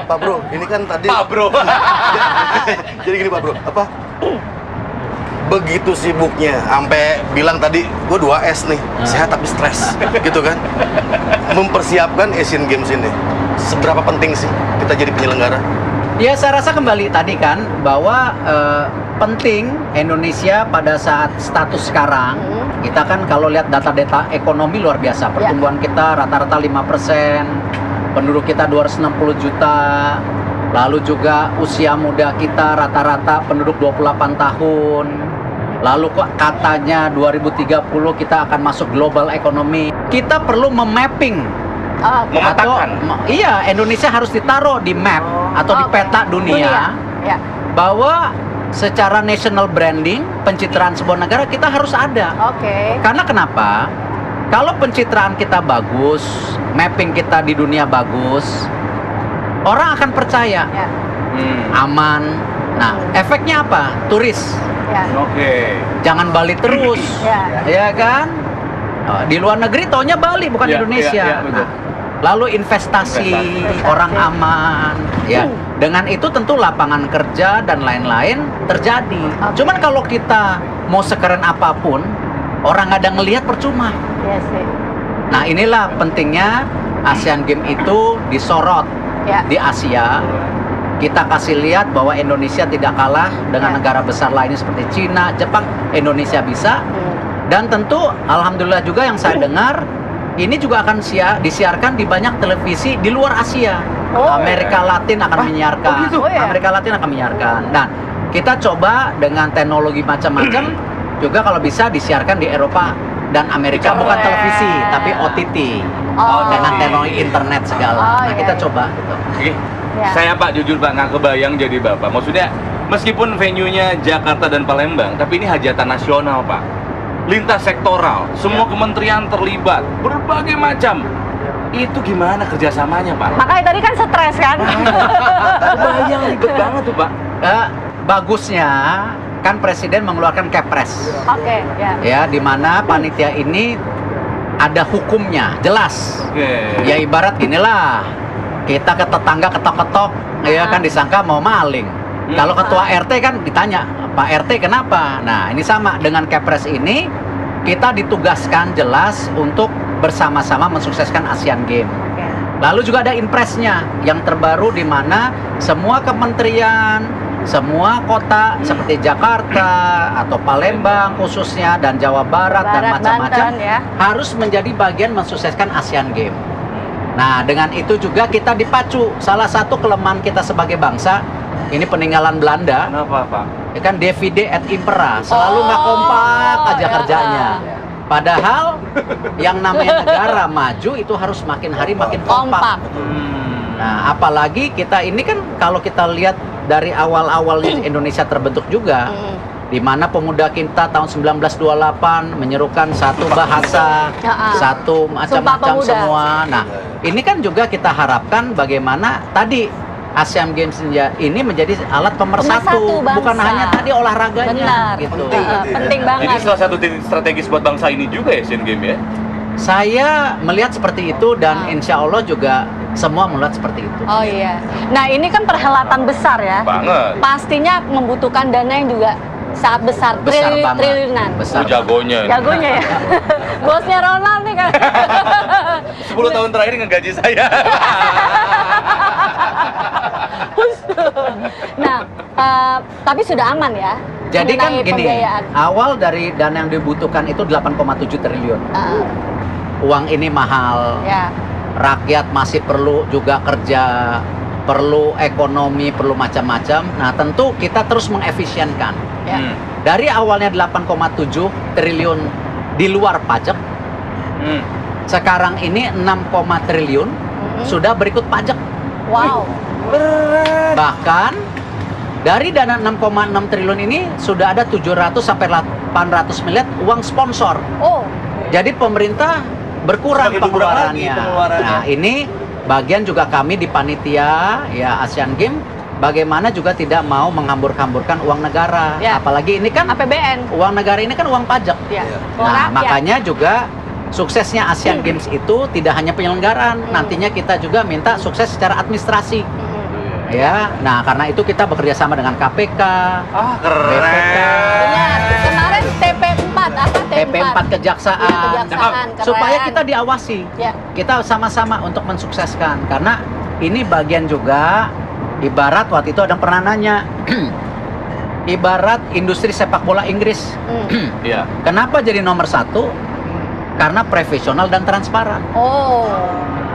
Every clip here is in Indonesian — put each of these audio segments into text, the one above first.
Pak Bro, ini kan tadi Pak Bro. jadi gini Pak Bro, begitu sibuknya sampai bilang tadi gue 2S nih, sehat tapi stres gitu kan. Mempersiapkan Asian Games ini seberapa penting sih kita jadi penyelenggara? Ya saya rasa kembali tadi kan bahwa penting Indonesia pada saat status sekarang, kita kan kalau lihat data-data ekonomi luar biasa, pertumbuhan kita rata-rata 5%, penduduk kita 260 juta, lalu juga usia muda kita rata-rata penduduk 28 tahun, lalu kok katanya 2030 kita akan masuk global economy. Kita perlu memapping Memetakan. iya, Indonesia harus ditaruh di map atau di peta dunia. Ya. Bahwa secara national branding, pencitraan sebuah negara kita harus ada. Oke. Karena kenapa? Kalau pencitraan kita bagus, mapping kita di dunia bagus, orang akan percaya, Ya. aman. Nah, efeknya apa? Turis. Ya. Oke. Jangan Bali terus, Ya. ya kan? Di luar negeri taunya Bali bukan Ya, Indonesia. ya, betul. Nah, lalu investasi, orang aman, ya. Dengan itu tentu lapangan kerja dan lain-lain terjadi. Cuman kalau kita mau sekeren apapun, orang nggak ada ngelihat percuma. Iya sih. Nah inilah pentingnya Asian Games itu disorot Ya. di Asia. Kita kasih lihat bahwa Indonesia tidak kalah dengan negara besar lainnya seperti Cina, Jepang. Indonesia bisa. Dan tentu alhamdulillah juga yang saya dengar ini juga akan disiarkan di banyak televisi di luar Asia. Amerika Latin akan menyiarkan. gitu? Oh, ya? Amerika Latin akan menyiarkan. Nah, kita coba dengan teknologi macam-macam juga kalau bisa disiarkan di Eropa dan Amerika, bukan televisi tapi OTT. Dengan teknologi internet segala. Nah, kita coba gitu. Oke. Ya. Saya Pak jujur Pak nggak kebayang jadi Bapak. Maksudnya meskipun venue-nya Jakarta dan Palembang, tapi ini hajatan nasional Pak. Lintas sektoral, semua kementerian terlibat, berbagai macam. Itu gimana kerjasamanya Pak? Makanya tadi kan stres kan? Kebayang ribet banget tuh Pak. Bagusnya kan Presiden mengeluarkan Kepres. Oke, ya. Ya, di mana panitia ini ada hukumnya, jelas. Oke. Ya ibarat inilah, kita ke tetangga ketok-ketok, ya kan disangka mau maling. Kalau ketua RT kan ditanya, Pak RT kenapa? Nah ini sama dengan Kepres ini, kita ditugaskan jelas untuk bersama-sama mensukseskan Asian Games. Lalu juga ada impresnya yang terbaru di mana semua kementerian, semua kota seperti Jakarta atau Palembang khususnya dan Jawa Barat dan macam-macam Banten, ya. harus menjadi bagian mensukseskan Asian Games. Nah dengan itu juga kita dipacu. Salah satu kelemahan kita sebagai bangsa, ini peninggalan Belanda. Kenapa Pak? Ya kan divide et impera, selalu nggak kompak aja kerjanya. Padahal yang namanya negara maju itu harus makin hari makin kompak. Nah, apalagi kita ini kan kalau kita lihat dari awal-awal Indonesia terbentuk juga, di mana pemuda kita tahun 1928 menyerukan satu bahasa, satu macam-macam semua. Nah, ini kan juga kita harapkan bagaimana tadi Asian Games ini menjadi alat pemersatu, bukan hanya tadi olahraganya. Benar. Gitu. Penting banget. Jadi salah satu titik strategis buat bangsa ini juga ya Asian Games ya? Saya melihat seperti itu dan insya Allah juga semua melihat seperti itu. Oh iya. Nah ini kan perhelatan besar ya. Banget. Pastinya membutuhkan dana yang juga sangat besar, Besar banget. triliunan. Besar Oh, jagonya. Jagonya ya. Bosnya Ronald nih kan. 10 tahun terakhir ngegaji saya. Nah, tapi sudah aman ya. Jadi kan mengenai gini, pembiayaan. awal dari dana yang dibutuhkan itu 8,7 triliun. Uang ini mahal. Ya. Rakyat masih perlu juga kerja, perlu ekonomi, perlu macam-macam. Nah, tentu kita terus mengefisienkan. Ya. Dari awalnya 8,7 triliun di luar pajak, sekarang ini 6, triliun sudah berikut pajak. Wow. Bahkan dari dana 6,6 triliun ini sudah ada 700 sampai 800 miliar uang sponsor. Oh. Jadi pemerintah berkurang Semakin berkurang lagi pengeluarannya. pengeluarannya. Nah, ini bagian juga kami di panitia ya Asian Games bagaimana juga tidak mau menghambur-hamburkan uang negara. Ya. Apalagi ini kan APBN. uang negara ini kan uang pajak. Ya. Uang Nah, rakyat. makanya juga suksesnya Asian Games itu tidak hanya penyelenggaraan, nantinya kita juga minta sukses secara administrasi. Ya, nah karena itu kita bekerja sama dengan KPK, Ah, BPK, Benar. Kemarin TP4 apa TP4 Kejaksaan, Ya, Kejaksaan, keren. supaya kita diawasi. Ya. Kita sama-sama untuk mensukseskan karena ini bagian juga ibarat waktu itu ada yang pernah nanya ibarat industri sepak bola Inggris. Iya. Kenapa jadi nomor 1? Karena profesional dan transparan. Oh.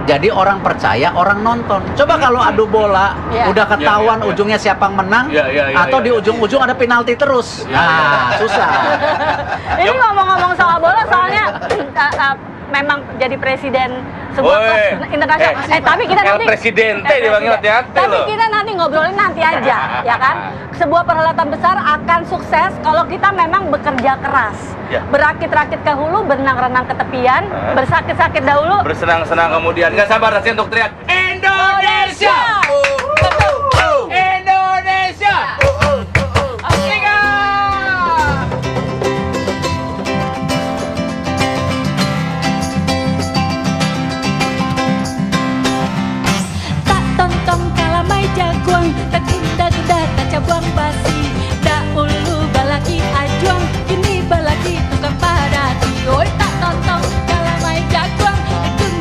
Jadi orang percaya, orang nonton. Coba kalau adu bola Ya. udah ketahuan Ya, ya, ya. ujungnya siapa yang menang, atau di ujung-ujung ada penalti terus. Ya, Nah, susah. Ini ngomong-ngomong soal bola soalnya memang jadi presiden sebuah klub internasional. Tapi kita nanti Presidente dipanggil hati-hati Tapi loh. kita nanti ngobrolin nanti aja, ya kan? Sebuah perhelatan besar akan sukses kalau kita memang bekerja keras. Ya. Berakit-rakit ke hulu, berenang-renang ke tepian, bersakit-sakit dahulu. Bersenang-senang kemudian nggak sabar rasanya untuk teriak Indonesia! Indonesia! Afrika! Tak tontong kalamai jagoan, tak gunda-gunda tak cabang basi. Tak ulu balaki ajuang, kini balaki tukang padati. Oi tak tontong kalamai jagoan,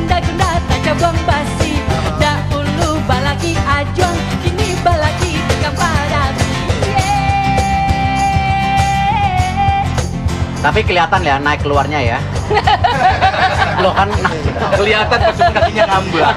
tak gunda-gunda tak cabang basi. Tak ulu balaki ajuang, kini balaki tukang padati. Tapi kelihatan ya naik keluarnya ya. Lo kan Kelihatan pas kakinya ngambang.